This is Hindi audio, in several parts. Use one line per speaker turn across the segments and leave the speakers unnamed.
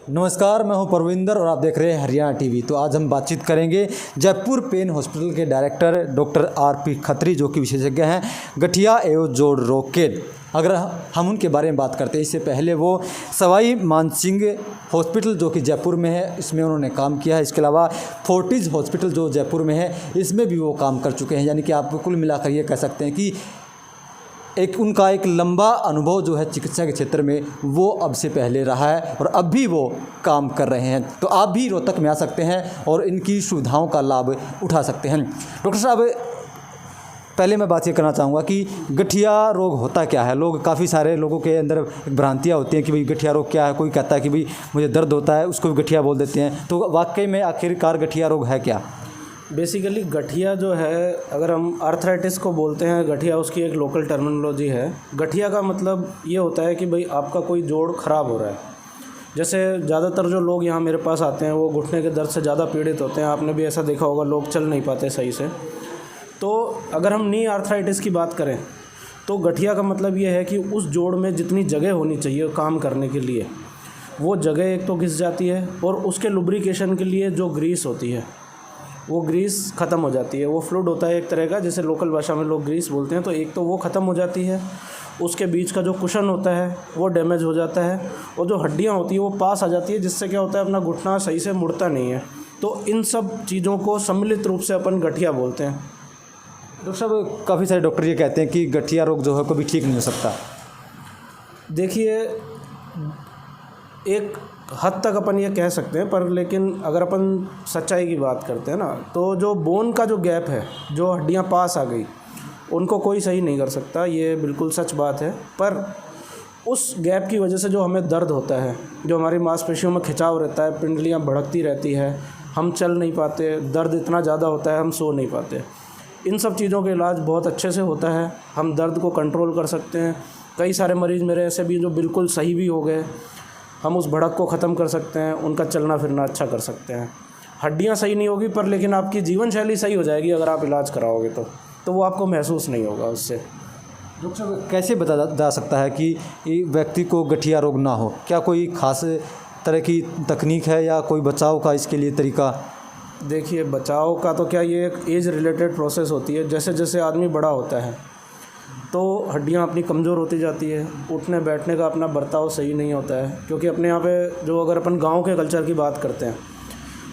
नमस्कार, मैं हूं परविंदर और आप देख रहे हैं हरियाणा टीवी। तो आज हम बातचीत करेंगे जयपुर पेन हॉस्पिटल के डायरेक्टर डॉक्टर आर.पी. खत्री, जो कि विशेषज्ञ हैं गठिया एवं जोड़ रोग के। अगर हम उनके बारे में बात करते हैं, इससे पहले वो सवाई मानसिंह हॉस्पिटल जो कि जयपुर में है, इसमें उन्होंने काम किया है। इसके अलावा फोर्टिज हॉस्पिटल जो जयपुर में है, इसमें भी वो काम कर चुके हैं। यानी कि आप कुल मिलाकर ये कह सकते हैं कि उनका एक लंबा अनुभव जो है चिकित्सा के क्षेत्र में, वो अब से पहले रहा है और अब भी वो काम कर रहे हैं। तो आप भी रोहतक में आ सकते हैं और इनकी सुविधाओं का लाभ उठा सकते हैं। डॉक्टर साहब, पहले मैं बात ये करना चाहूँगा कि गठिया रोग होता क्या है। काफ़ी सारे लोगों के अंदर भ्रांतियाँ होती हैं कि भाई गठिया रोग क्या है। कोई कहता है कि भाई मुझे दर्द होता है, उसको भी गठिया बोल देते हैं। तो वाकई में आखिरकार गठिया रोग है क्या?
बेसिकली गठिया जो है, अगर हम आर्थराइटिस को बोलते हैं, गठिया उसकी एक लोकल टर्मिनोलॉजी है। गठिया का मतलब ये होता है कि भाई आपका कोई जोड़ ख़राब हो रहा है। जैसे ज़्यादातर जो लोग यहाँ मेरे पास आते हैं वो घुटने के दर्द से ज़्यादा पीड़ित होते हैं। आपने भी ऐसा देखा होगा, लोग चल नहीं पाते सही से। तो अगर हम नी आर्थराइटिस की बात करें तो गठिया का मतलब ये है कि उस जोड़ में जितनी जगह होनी चाहिए काम करने के लिए, वो जगह एक तो घिस जाती है, और उसके लुब्रिकेशन के लिए जो ग्रीस होती है वो ग्रीस ख़त्म हो जाती है। वो फ्लूइड होता है एक तरह का, जैसे लोकल भाषा में लोग ग्रीस बोलते हैं। तो एक तो वो ख़त्म हो जाती है, उसके बीच का जो कुशन होता है वो डैमेज हो जाता है, और जो हड्डियाँ होती हैं वो पास आ जाती है, जिससे क्या होता है अपना घुटना सही से मुड़ता नहीं है। तो इन सब चीज़ों को सम्मिलित रूप से अपन गठिया बोलते हैं।
डॉक्टर साहब, काफ़ी सारे डॉक्टर ये कहते हैं कि गठिया रोग जो है कभी ठीक नहीं हो सकता।
देखिए, एक हद तक अपन ये कह सकते हैं, पर लेकिन अगर अपन सच्चाई की बात करते हैं ना, तो जो बोन का जो गैप है, जो हड्डियां पास आ गई, उनको कोई सही नहीं कर सकता। ये बिल्कुल सच बात है। पर उस गैप की वजह से जो हमें दर्द होता है, जो हमारी मांसपेशियों में खिंचाव रहता है, पिंडलियाँ भड़कती रहती है, हम चल नहीं पाते, दर्द इतना ज़्यादा होता है हम सो नहीं पाते, इन सब चीज़ों का इलाज बहुत अच्छे से होता है। हम दर्द को कंट्रोल कर सकते हैं। कई सारे मरीज़ मेरे ऐसे भी जो बिल्कुल सही भी हो गए, हम उस भड़क को ख़त्म कर सकते हैं, उनका चलना फिरना अच्छा कर सकते हैं। हड्डियाँ सही नहीं होगी, पर लेकिन आपकी जीवन शैली सही हो जाएगी अगर आप इलाज कराओगे तो वो आपको महसूस नहीं होगा उससे।
डॉक्टर साहब, कैसे बताया जा सकता है कि व्यक्ति को गठिया रोग ना हो? क्या कोई ख़ास तरह की तकनीक है या कोई बचाव का इसके लिए तरीका?
देखिए, बचाव का तो क्या, ये एक एज रिलेटेड प्रोसेस होती है। जैसे जैसे आदमी बड़ा होता है तो हड्डियाँ अपनी कमज़ोर होती जाती है, उठने बैठने का अपना बर्ताव सही नहीं होता है। क्योंकि अपने यहाँ पे जो, अगर अपन गांव के कल्चर की बात करते हैं,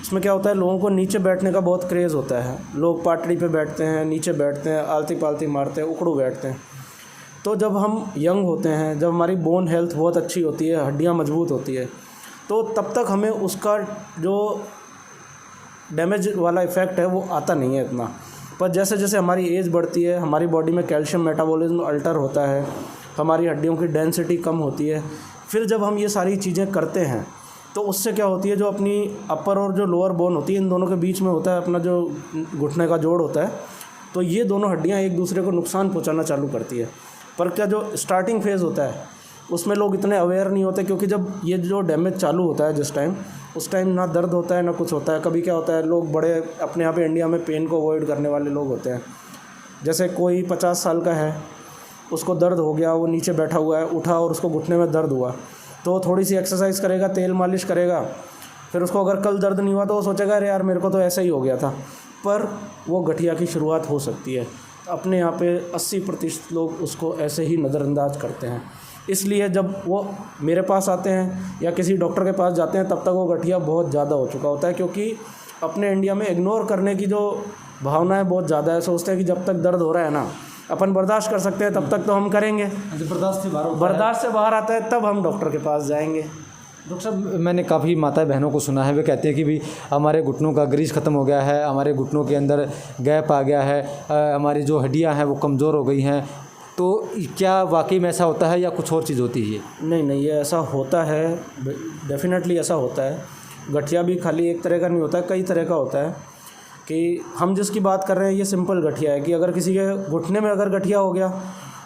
उसमें क्या होता है, लोगों को नीचे बैठने का बहुत क्रेज़ होता है। लोग पाटड़ी पे बैठते हैं, नीचे बैठते हैं, आलती पालती मारते हैं, उकड़ू बैठते हैं। तो जब हम यंग होते हैं, जब हमारी बोन हेल्थ बहुत अच्छी होती है, हड्डियाँ मजबूत होती है, तो तब तक हमें उसका जो डैमेज वाला इफ़ेक्ट है वो आता नहीं है इतना। पर जैसे जैसे हमारी एज बढ़ती है, हमारी बॉडी में कैल्शियम मेटाबॉलिज्म अल्टर होता है, हमारी हड्डियों की डेंसिटी कम होती है। फिर जब हम ये सारी चीज़ें करते हैं तो उससे क्या होती है, जो अपनी अपर और जो लोअर बोन होती है, इन दोनों के बीच में होता है अपना जो घुटने का जोड़ होता है, तो ये दोनों हड्डियाँ एक दूसरे को नुकसान पहुँचाना चालू करती है। पर क्या, जो स्टार्टिंग फेज़ होता है उसमें लोग इतने अवेयर नहीं होते, क्योंकि जब ये जो डैमेज चालू होता है जिस टाइम, उस टाइम ना दर्द होता है ना कुछ होता है। कभी क्या होता है, लोग बड़े अपने यहाँ पे इंडिया में पेन को अवॉइड करने वाले लोग होते हैं। जैसे कोई 50 साल का है, उसको दर्द हो गया, वो नीचे बैठा हुआ है, उठा और उसको घुटने में दर्द हुआ, तो थोड़ी सी एक्सरसाइज करेगा, तेल मालिश करेगा, फिर उसको अगर कल दर्द नहीं हुआ तो वो सोचेगा अरे यार मेरे को तो ऐसा ही हो गया था। पर वो गठिया की शुरुआत हो सकती है। अपने यहाँ पे 80% लोग उसको ऐसे ही नज़रअंदाज करते हैं। इसलिए जब वो मेरे पास आते हैं या किसी डॉक्टर के पास जाते हैं, तब तक वो गठिया बहुत ज़्यादा हो चुका होता है। क्योंकि अपने इंडिया में इग्नोर करने की जो भावना है बहुत ज़्यादा है। सोचते हैं कि जब तक दर्द हो रहा है ना, अपन बर्दाश्त कर सकते हैं, तब तक तो हम करेंगे। बर्दाश्त से बाहर आता है तब हम डॉक्टर के पास जाएंगे।
डॉक्टर साहब, मैंने काफ़ी माताएं बहनों को सुना है, वे कहते हैं कि भाई हमारे घुटनों का ग्रीस ख़त्म हो गया है, हमारे घुटनों के अंदर गैप आ गया है, हमारी जो हड्डियां हैं वो कमज़ोर हो गई हैं। तो क्या वाकई में ऐसा होता है या कुछ और चीज़ होती है?
नहीं, ये ऐसा होता है, डेफिनेटली ऐसा होता है। गठिया भी खाली एक तरह का नहीं होता है, कई तरह का होता है। कि हम जिसकी बात कर रहे हैं ये सिंपल गठिया है, कि अगर किसी के घुटने में अगर गठिया हो गया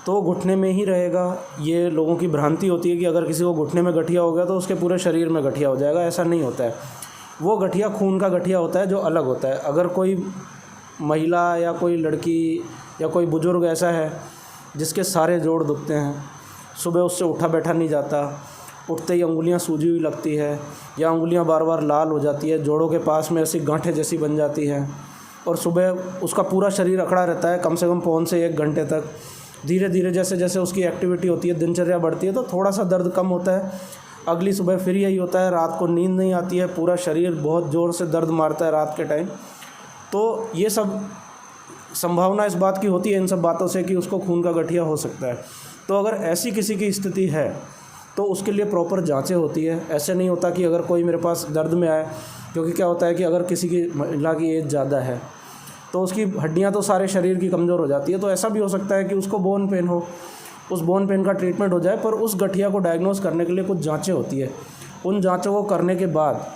तो घुटने में ही रहेगा। ये लोगों की भ्रांति होती है कि अगर किसी को घुटने में गठिया हो गया तो उसके पूरे शरीर में गठिया हो जाएगा। ऐसा नहीं होता है। वो गठिया खून का गठिया होता है जो अलग होता है। अगर कोई महिला या कोई लड़की या कोई बुज़ुर्ग ऐसा है जिसके सारे जोड़ दुखते हैं, सुबह उससे उठा बैठा नहीं जाता, उठते ही अंगुलियां सूजी हुई लगती है या अंगुलियां बार बार लाल हो जाती है, जोड़ों के पास में ऐसी गांठें जैसी बन जाती हैं और सुबह उसका पूरा शरीर अकड़ा रहता है कम से कम पौन से 1 घंटे तक। धीरे धीरे जैसे जैसे उसकी एक्टिविटी होती है, दिनचर्या बढ़ती है, तो थोड़ा सा दर्द कम होता है। अगली सुबह फिर यही होता है, रात को नींद नहीं आती है, पूरा शरीर बहुत ज़ोर से दर्द मारता है रात के टाइम। तो ये सब संभावना इस बात की होती है इन सब बातों से कि उसको खून का गठिया हो सकता है। तो अगर ऐसी किसी की स्थिति है तो उसके लिए प्रॉपर जांचें होती है। ऐसे नहीं होता कि अगर कोई मेरे पास दर्द में आए, क्योंकि क्या होता है कि अगर किसी की महिला की एज ज़्यादा है तो उसकी हड्डियां तो सारे शरीर की कमज़ोर हो जाती है। तो ऐसा भी हो सकता है कि उसको बोन पेन हो, उस बोन पेन का ट्रीटमेंट हो जाए, पर उस गठिया को डायग्नोस करने के लिए कुछ जाँचें होती है। उन जाँचों को करने के बाद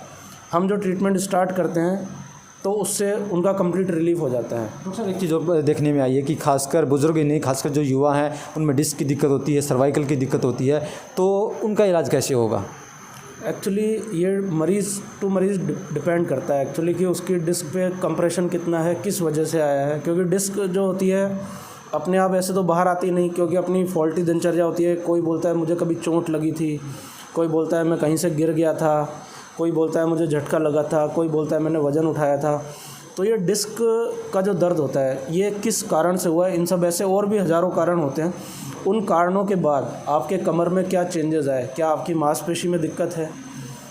हम जो ट्रीटमेंट स्टार्ट करते हैं तो उससे उनका कंप्लीट रिलीफ हो जाता है।
डॉक्टर साहब, एक चीज़ और देखने में आई है कि खासकर बुजुर्ग ही नहीं, खासकर जो युवा हैं उनमें डिस्क की दिक्कत होती है, सर्वाइकल की दिक्कत होती है, तो उनका इलाज कैसे होगा?
एक्चुअली ये मरीज़ टू मरीज़ डिपेंड करता है एक्चुअली कि उसकी डिस्क पे कंप्रेशन कितना है, किस वजह से आया है। क्योंकि डिस्क जो होती है अपने आप ऐसे तो बाहर आती नहीं, क्योंकि अपनी फॉल्टी दिनचर्या होती है। कोई बोलता है मुझे कभी चोट लगी थी, कोई बोलता है मैं कहीं से गिर गया था, कोई बोलता है मुझे झटका लगा था, कोई बोलता है मैंने वज़न उठाया था। तो ये डिस्क का जो दर्द होता है ये किस कारण से हुआ है, इन सब ऐसे और भी हज़ारों कारण होते हैं। उन कारणों के बाद आपके कमर में क्या चेंजेस आए, क्या आपकी मांसपेशी में दिक्कत है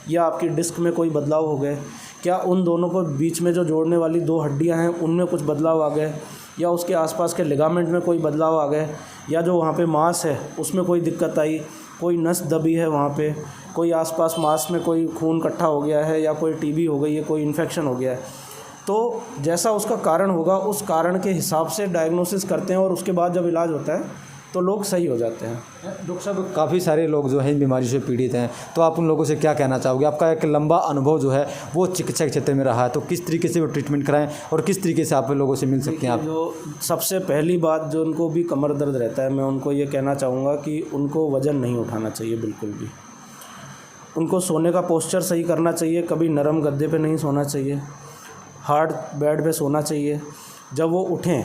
या आपकी डिस्क में कोई बदलाव हो गए, क्या उन दोनों को बीच में जो जोड़ने वाली 2 हड्डियां हैं उनमें कुछ बदलाव आ गए, या उसके आसपास के लिगामेंट में कोई बदलाव आ गए, या जो वहाँ पे मांस है उसमें कोई दिक्कत आई, कोई नस दबी है वहाँ पे, कोई आसपास मांस में कोई खून इकट्ठा हो गया है, या कोई टीबी हो गई है, कोई इन्फेक्शन हो गया है। तो जैसा उसका कारण होगा उस कारण के हिसाब से डायग्नोसिस करते हैं और उसके बाद जब इलाज होता है तो लोग सही हो जाते हैं।
डॉक्टर साहब, काफ़ी सारे लोग जो हैं इन बीमारी से पीड़ित हैं, तो आप उन लोगों से क्या कहना चाहोगे? आपका एक लंबा अनुभव जो है वो चिकित्सा के क्षेत्र में रहा है, तो किस तरीके से वो ट्रीटमेंट कराएं और किस तरीके से आप लोगों से मिल सकते हैं? आप
जो सबसे पहली बात, जो उनको भी कमर दर्द रहता है, मैं उनको ये कहना चाहूँगा कि उनको वज़न नहीं उठाना चाहिए बिल्कुल भी। उनको सोने का पोस्चर सही करना चाहिए, कभी नरम गद्दे पे नहीं सोना चाहिए, हार्ड बेड पे सोना चाहिए। जब वो उठें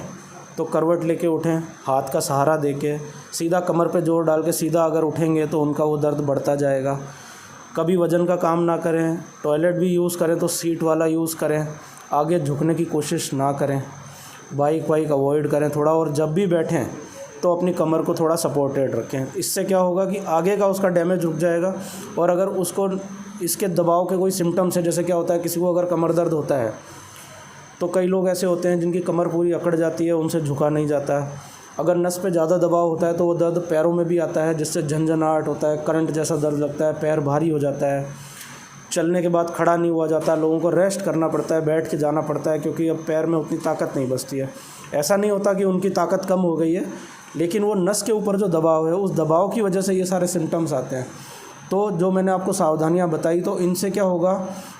तो करवट लेके उठें, हाथ का सहारा देके, सीधा कमर पे जोर डाल के सीधा अगर उठेंगे तो उनका वो दर्द बढ़ता जाएगा। कभी वज़न का काम ना करें, टॉयलेट भी यूज़ करें तो सीट वाला यूज़ करें, आगे झुकने की कोशिश ना करें, बाइक वाइक अवॉइड करें थोड़ा, और जब भी बैठें तो अपनी कमर को थोड़ा सपोर्टेड रखें। इससे क्या होगा कि आगे का उसका डैमेज रुक जाएगा। और अगर उसको इसके दबाव के कोई सिम्टम्स है, जैसे क्या होता है किसी को अगर कमर दर्द होता है तो कई लोग ऐसे होते हैं जिनकी कमर पूरी अकड़ जाती है, उनसे झुका नहीं जाता है। अगर नस पे ज़्यादा दबाव होता है तो वो दर्द पैरों में भी आता है, जिससे झंझनाहट होता है, करंट जैसा दर्द लगता है, पैर भारी हो जाता है, चलने के बाद खड़ा नहीं हुआ जाता, लोगों को रेस्ट करना पड़ता है, बैठ के जाना पड़ता है, क्योंकि अब पैर में उतनी ताकत नहीं बचती है। ऐसा नहीं होता कि उनकी ताकत कम हो गई है, लेकिन वो नस के ऊपर जो दबाव है उस दबाव की वजह से ये सारे सिम्टम्स आते हैं। तो जो मैंने आपको सावधानियां बताई, तो इनसे क्या होगा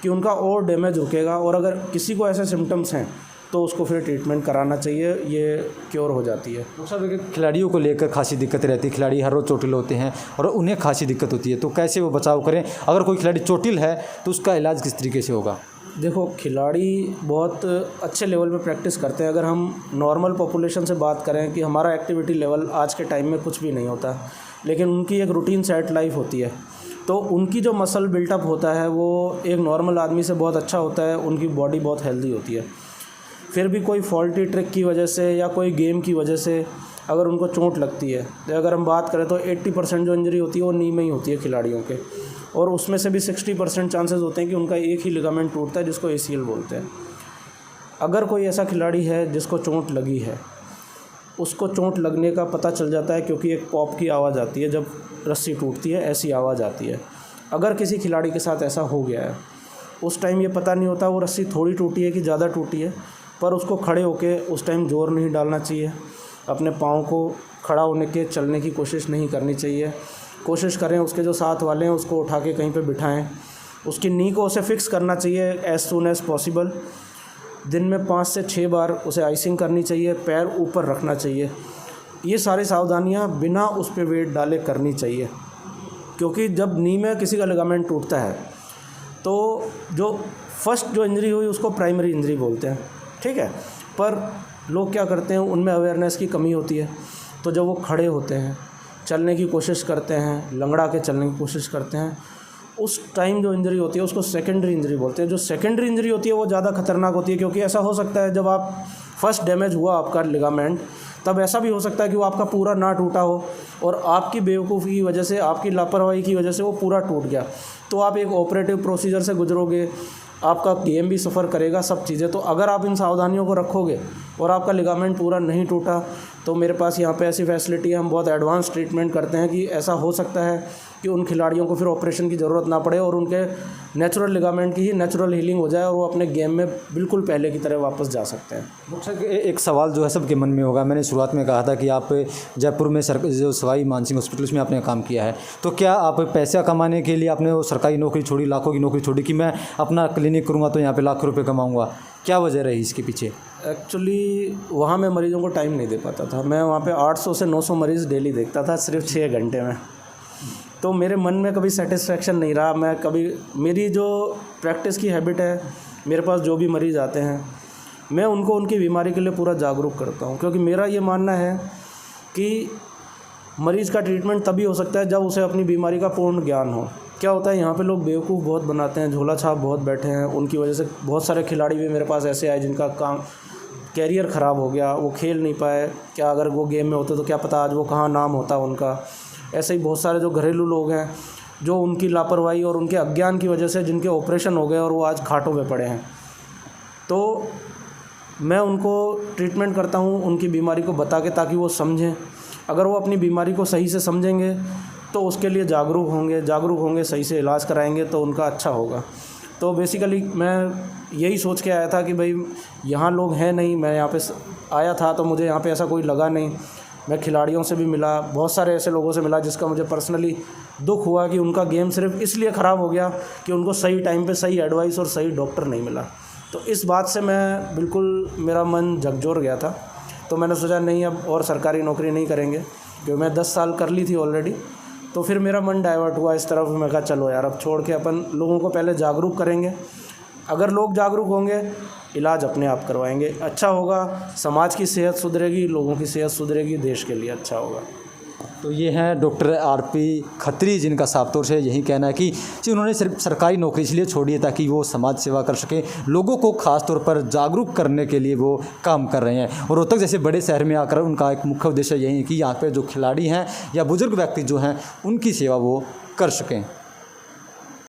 कि उनका और डैमेज रुकेगा। और अगर किसी को ऐसे सिम्टम्स हैं तो उसको फिर ट्रीटमेंट कराना चाहिए, ये क्योर हो जाती है।
डॉक्टर साहब, खिलाड़ियों को लेकर खासी दिक्कत रहती है, खिलाड़ी हर रोज़ चोटिल होते हैं और उन्हें खासी दिक्कत होती है, तो कैसे वो बचाव करें? अगर कोई खिलाड़ी चोटिल है तो उसका इलाज किस तरीके से होगा?
देखो, खिलाड़ी बहुत अच्छे लेवल पे प्रैक्टिस करते हैं। अगर हम नॉर्मल पॉपुलेशन से बात करें कि हमारा एक्टिविटी लेवल आज के टाइम में कुछ भी नहीं होता, लेकिन उनकी एक रूटीन सेट लाइफ होती है, तो उनकी जो मसल बिल्टअप होता है वो एक नॉर्मल आदमी से बहुत अच्छा होता है, उनकी बॉडी बहुत हेल्दी होती है। फिर भी कोई फॉल्टी ट्रिक की वजह से या कोई गेम की वजह से अगर उनको चोट लगती है, तो अगर हम बात करें तो 80% जो इंजरी होती है वो नी में ही होती है खिलाड़ियों के, और उसमें से भी 60% चांसेस होते हैं कि उनका एक ही लिगामेंट टूटता है, जिसको ACL बोलते हैं। अगर कोई ऐसा खिलाड़ी है जिसको चोट लगी है, उसको चोट लगने का पता चल जाता है, क्योंकि एक पॉप की आवाज़ आती है जब रस्सी टूटती है, ऐसी आवाज़ आती है। अगर किसी खिलाड़ी के साथ ऐसा हो गया है, उस टाइम ये पता नहीं होता वो रस्सी थोड़ी टूटी है कि ज़्यादा टूटी है, पर उसको खड़े होके उस टाइम ज़ोर नहीं डालना चाहिए, अपने पाँव को खड़ा होने के चलने की कोशिश नहीं करनी चाहिए। कोशिश करें उसके जो साथ वाले हैं उसको उठा के कहीं पे बिठाएं, उसकी नी को उसे फिक्स करना चाहिए एज़ सून एज़ पॉसिबल। दिन में 5 से 6 बार उसे आइसिंग करनी चाहिए, पैर ऊपर रखना चाहिए। ये सारी सावधानियाँ बिना उस पर वेट डाले करनी चाहिए, क्योंकि जब नी में किसी का लिगामेंट टूटता है तो जो फर्स्ट जो इंजरी हुई उसको प्राइमरी इंजरी बोलते हैं, ठीक है। पर लोग क्या करते हैं, उनमें अवेयरनेस की कमी होती है, तो जब वो खड़े होते हैं, चलने की कोशिश करते हैं, लंगड़ा के चलने की कोशिश करते हैं, उस टाइम जो इंजरी होती है उसको सेकेंडरी इंजरी बोलते हैं। जो सेकेंडरी इंजरी होती है वो ज़्यादा खतरनाक होती है, क्योंकि ऐसा हो सकता है जब आप फर्स्ट डैमेज हुआ आपका लिगामेंट, तब ऐसा भी हो सकता है कि वो आपका पूरा ना टूटा हो और आपकी बेवकूफ़ी की वजह से, आपकी लापरवाही की वजह से वो पूरा टूट गया, तो आप एक ऑपरेटिव प्रोसीजर से गुजरोगे, आपका गेम भी सफ़र करेगा, सब चीज़ें। तो अगर आप इन सावधानियों को रखोगे और आपका लिगामेंट पूरा नहीं टूटा, तो मेरे पास यहाँ पे ऐसी फैसिलिटी है, हम बहुत एडवांस ट्रीटमेंट करते हैं कि ऐसा हो सकता है कि उन खिलाड़ियों को फिर ऑपरेशन की ज़रूरत ना पड़े और उनके नेचुरल लिगामेंट की ही नेचुरल हीलिंग हो जाए और वो अपने गेम में बिल्कुल पहले की तरह वापस जा सकते हैं।
डॉक्टर साहब, एक सवाल जो है सबके मन में होगा, मैंने शुरुआत में कहा था कि आप जयपुर में जो सवाई मानसिंह हॉस्पिटल में आपने काम किया है, तो क्या आप पैसा कमाने के लिए आपने वो सरकारी नौकरी छोड़ी, लाखों की नौकरी छोड़ी कि मैं अपना क्लिनिक करूँगा तो यहाँ पे लाखों रुपये कमाऊँगा? क्या वजह रही इसके पीछे?
एक्चुअली वहाँ मैं मरीज़ों को टाइम नहीं दे पाता था। मैं वहाँ पे 800 से 900 मरीज़ डेली देखता था सिर्फ 6 घंटे में। तो मेरे मन में कभी सेटिस्फेक्शन नहीं रहा। मैं कभी, मेरी जो प्रैक्टिस की हैबिट है, मेरे पास जो भी मरीज़ आते हैं मैं उनको उनकी बीमारी के लिए पूरा जागरूक करता हूँ, क्योंकि मेरा ये मानना है कि मरीज़ का ट्रीटमेंट तभी हो सकता है जब उसे अपनी बीमारी का पूर्ण ज्ञान हो। क्या होता है, यहाँ पे लोग बेवकूफ़ बहुत बनाते हैं, झोला छाप बहुत बैठे हैं, उनकी वजह से बहुत सारे खिलाड़ी भी मेरे पास ऐसे आए जिनका काम कैरियर ख़राब हो गया, वो खेल नहीं पाए। क्या अगर वो गेम में होते तो क्या पता आज वो कहाँ नाम होता उनका। ऐसे ही बहुत सारे जो घरेलू लोग हैं जो उनकी लापरवाही और उनके अज्ञान की वजह से जिनके ऑपरेशन हो गए और वो आज खाटों पे पड़े हैं। तो मैं उनको ट्रीटमेंट करता हूँ उनकी बीमारी को बता के, ताकि वो समझें। अगर वो अपनी बीमारी को सही से समझेंगे तो उसके लिए जागरूक होंगे, सही से इलाज कराएंगे तो उनका अच्छा होगा। तो बेसिकली मैं यही सोच के आया था कि भाई यहाँ लोग हैं नहीं, मैं यहाँ पे आया था तो मुझे यहाँ पे ऐसा कोई लगा नहीं। मैं खिलाड़ियों से भी मिला, बहुत सारे ऐसे लोगों से मिला जिसका मुझे पर्सनली दुख हुआ कि उनका गेम सिर्फ इसलिए ख़राब हो गया कि उनको सही टाइम पे सही एडवाइस और सही डॉक्टर नहीं मिला। तो इस बात से मैं बिल्कुल, मेरा मन झकझोर गया था। तो मैंने सोचा नहीं, अब और सरकारी नौकरी नहीं करेंगे, क्योंकि मैं 10 साल कर ली थी ऑलरेडी। तो फिर मेरा मन डाइवर्ट हुआ इस तरफ। मैं कहा चलो यार, अब छोड़ के अपन लोगों को पहले जागरूक करेंगे। अगर लोग जागरूक होंगे, इलाज अपने आप करवाएंगे, अच्छा होगा, समाज की सेहत सुधरेगी, लोगों की सेहत सुधरेगी, देश के लिए अच्छा होगा।
तो ये हैं डॉक्टर आरपी खत्री, जिनका साफ तौर से यही कहना है कि उन्होंने सिर्फ सरकारी नौकरी इसलिए छोड़ी है ताकि वो समाज सेवा कर सकें, लोगों को खास तौर पर जागरूक करने के लिए वो काम कर रहे हैं। और रोहतक जैसे बड़े शहर में आकर उनका एक मुख्य उद्देश्य यही है कि यहाँ पे जो खिलाड़ी हैं या बुजुर्ग व्यक्ति जो हैं उनकी सेवा वो कर सकें।